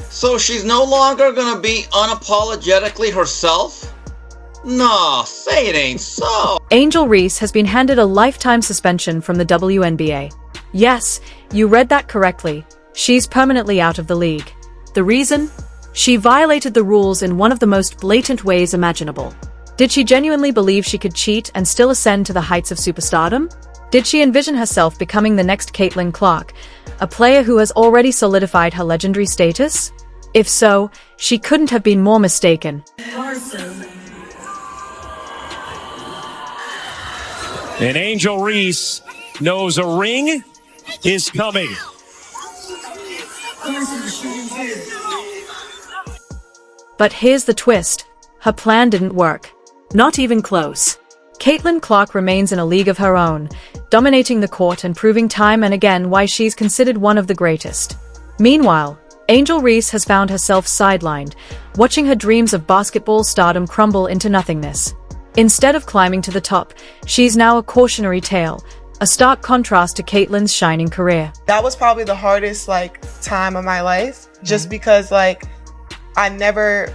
So she's no longer gonna be unapologetically herself? Nah, say it ain't so. Angel Reese has been handed a lifetime suspension from the WNBA. Yes, you read that correctly. She's permanently out of the league. The reason? She violated the rules in one of the most blatant ways imaginable. Did she genuinely believe she could cheat and still ascend to the heights of superstardom? Did she envision herself becoming the next Caitlin Clark, a player who has already solidified her legendary status? If so, she couldn't have been more mistaken. And Angel Reese knows a ring is coming. But here's the twist. Her plan didn't work. Not even close. Caitlin Clark remains in a league of her own, dominating the court and proving time and again why she's considered one of the greatest. Meanwhile, Angel Reese has found herself sidelined, watching her dreams of basketball stardom crumble into nothingness. Instead of climbing to the top, she's now a cautionary tale, a stark contrast to Caitlin's shining career. That was probably the hardest time of my life, just because I never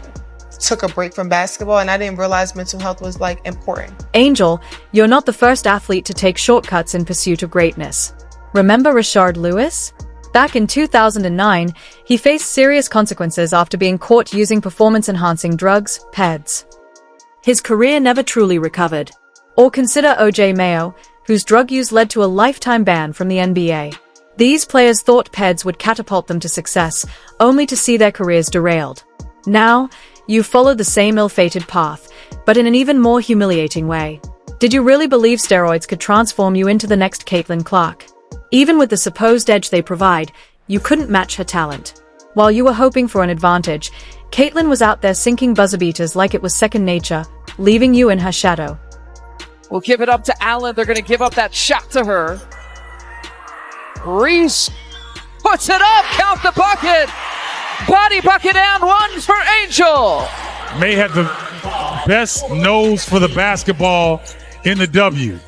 took a break from basketball and I didn't realize mental health was important. Angel, you're not the first athlete to take shortcuts in pursuit of greatness. Remember Rashard Lewis? Back in 2009, he faced serious consequences after being caught using performance-enhancing drugs, PEDs. His career never truly recovered. Or consider O.J. Mayo, whose drug use led to a lifetime ban from the NBA. These players thought PEDs would catapult them to success, only to see their careers derailed. Now, you followed the same ill-fated path, but in an even more humiliating way. Did you really believe steroids could transform you into the next Caitlin Clark? Even with the supposed edge they provide, you couldn't match her talent. While you were hoping for an advantage, Caitlin was out there sinking buzzer beaters like it was second nature, leaving you in her shadow. We'll give it up to Allen. They're going to give up that shot to her. Reese puts it up. Count the bucket. Body bucket and one for Angel. May have the best nose for the basketball in the W.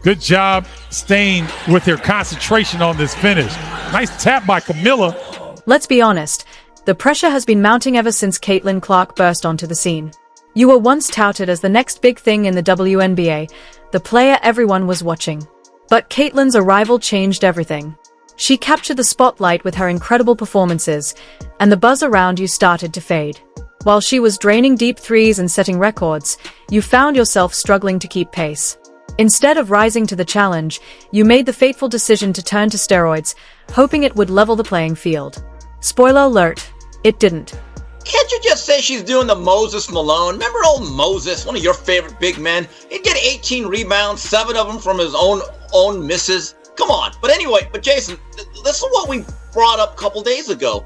Good job staying with their concentration on this finish. Nice tap by Camilla. Let's be honest, the pressure has been mounting ever since Caitlin Clark burst onto the scene. You were once touted as the next big thing in the WNBA, the player everyone was watching. But Caitlin's arrival changed everything. She captured the spotlight with her incredible performances, and the buzz around you started to fade. While she was draining deep threes and setting records, you found yourself struggling to keep pace. Instead of rising to the challenge, you made the fateful decision to turn to steroids, hoping it would level the playing field. Spoiler alert, it didn't. Can't you just say she's doing the Moses Malone? Remember old Moses, one of your favorite big men? He'd get 18 rebounds, 7 of them from his own misses. Come on. But anyway, Jason, this is what we brought up a couple days ago.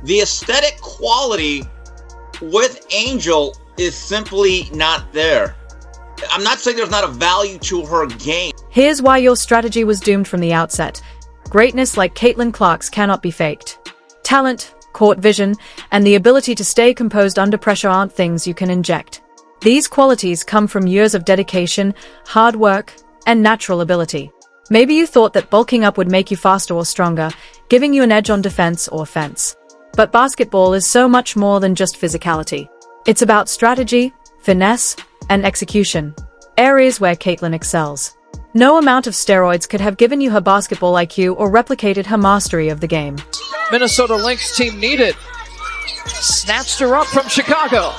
The aesthetic quality with Angel is simply not there. I'm not saying there's not a value to her game. Here's why your strategy was doomed from the outset. Greatness like Caitlin Clark's cannot be faked. Talent, court vision, and the ability to stay composed under pressure aren't things you can inject. These qualities come from years of dedication, hard work, and natural ability. Maybe you thought that bulking up would make you faster or stronger, giving you an edge on defense or offense. But basketball is so much more than just physicality. It's about strategy, finesse, and execution, areas where Caitlin excels. No amount of steroids could have given you her basketball IQ or replicated her mastery of the game. Minnesota Lynx team needed. Snatched her up from Chicago.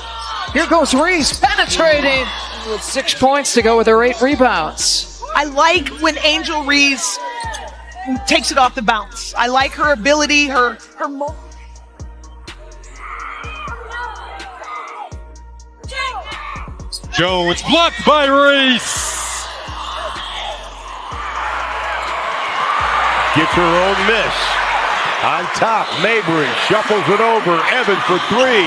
Here goes Reese, penetrating with 6 points to go with her 8 rebounds. I like when Angel Reese takes it off the bounce. I like her ability, her Jones blocked by Reese. Gets her own miss. On top, Mabry shuffles it over. Evans for 3.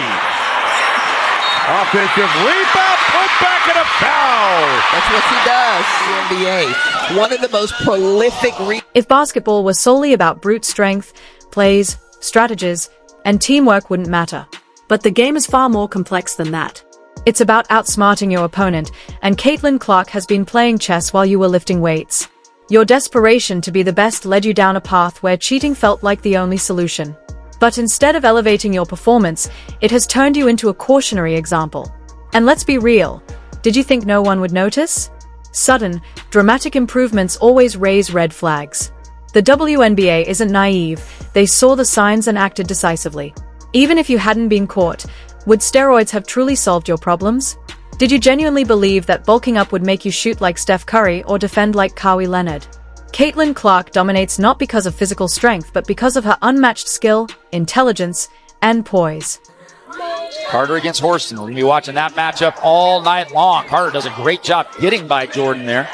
Offensive rebound, put back and a foul. That's what he does, the NBA. One of the most prolific If basketball was solely about brute strength, plays, strategies, and teamwork wouldn't matter. But the game is far more complex than that. It's about outsmarting your opponent, and Caitlin Clark has been playing chess while you were lifting weights. Your desperation to be the best led you down a path where cheating felt like the only solution. But instead of elevating your performance, it has turned you into a cautionary example. And let's be real, did you think no one would notice? Sudden, dramatic improvements always raise red flags. The WNBA isn't naive, they saw the signs and acted decisively. Even if you hadn't been caught, would steroids have truly solved your problems? Did you genuinely believe that bulking up would make you shoot like Steph Curry or defend like Kawhi Leonard? Caitlin Clark dominates not because of physical strength, but because of her unmatched skill, intelligence, and poise. Carter against Horston. We're going to be watching that matchup all night long. Carter does a great job getting by Jordan there.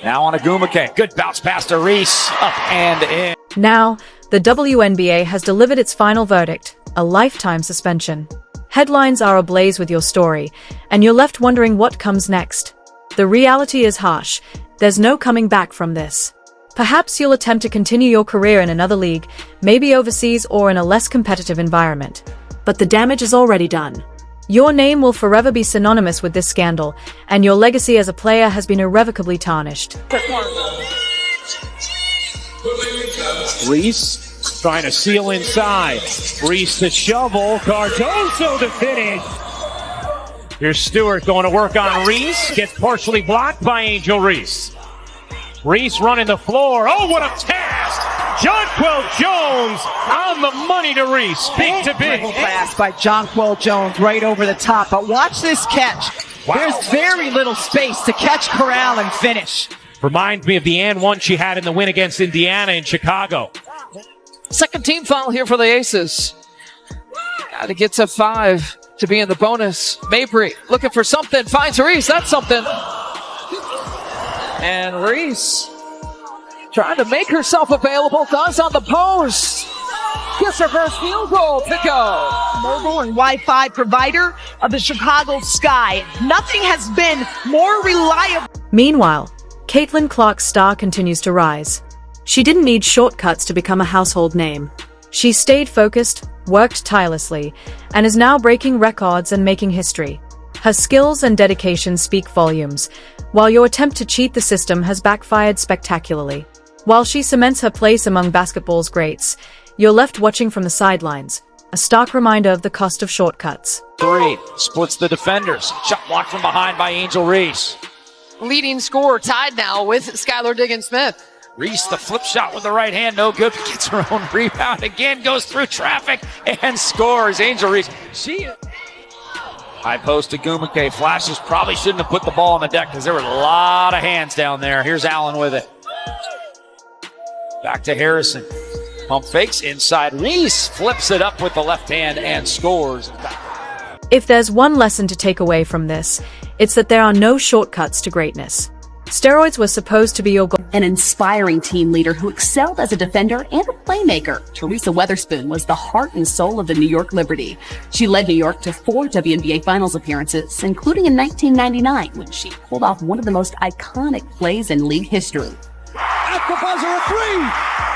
Now on Agumake. Good bounce pass to Reese. Up and in. Now, the WNBA has delivered its final verdict, a lifetime suspension. Headlines are ablaze with your story, and you're left wondering what comes next. The reality is harsh. There's no coming back from this. Perhaps you'll attempt to continue your career in another league, maybe overseas or in a less competitive environment. But the damage is already done. Your name will forever be synonymous with this scandal, and your legacy as a player has been irrevocably tarnished. Reese trying to seal inside. Reese to shovel. Cardoso to finish. Here's Stewart going to work on Reese. Gets partially blocked by Angel Reese. Reese running the floor. Oh, what a pass! Jonquel Jones on the money to Reese. Big to big. Pass by Jonquel Jones right over the top. But watch this catch. Wow. There's very little space to catch Corral and finish. Reminds me of the and one she had in the win against Indiana in Chicago. Second team foul here for the Aces. Got to get to 5 to be in the bonus. Mabry looking for something. Finds Reese. That's something. And Reese trying to make herself available. Does on the post. Gets her first field goal to go. Mobile and Wi-Fi provider of the Chicago Sky. Nothing has been more reliable. Meanwhile, Caitlin Clark's star continues to rise. She didn't need shortcuts to become a household name. She stayed focused, worked tirelessly, and is now breaking records and making history. Her skills and dedication speak volumes, while your attempt to cheat the system has backfired spectacularly. While she cements her place among basketball's greats, you're left watching from the sidelines, a stark reminder of the cost of shortcuts. 3 splits the defenders. Shot blocked from behind by Angel Reese. Leading scorer tied now with Skylar Diggins-Smith. Reese, the flip shot with the right hand, no good. Gets her own rebound again, goes through traffic and scores. Angel Reese. High post to Gumake. Flashes, probably shouldn't have put the ball on the deck because there were a lot of hands down there. Here's Allen with it. Back to Harrison. Pump fakes inside. Reese flips it up with the left hand and scores. If there's one lesson to take away from this, it's that there are no shortcuts to greatness. Steroids were supposed to be your goal. An inspiring team leader who excelled as a defender and a playmaker, Teresa Weatherspoon was the heart and soul of the New York Liberty. She led New York to 4 WNBA Finals appearances, including in 1999 when she pulled off one of the most iconic plays in league history. At the buzzer, a 3!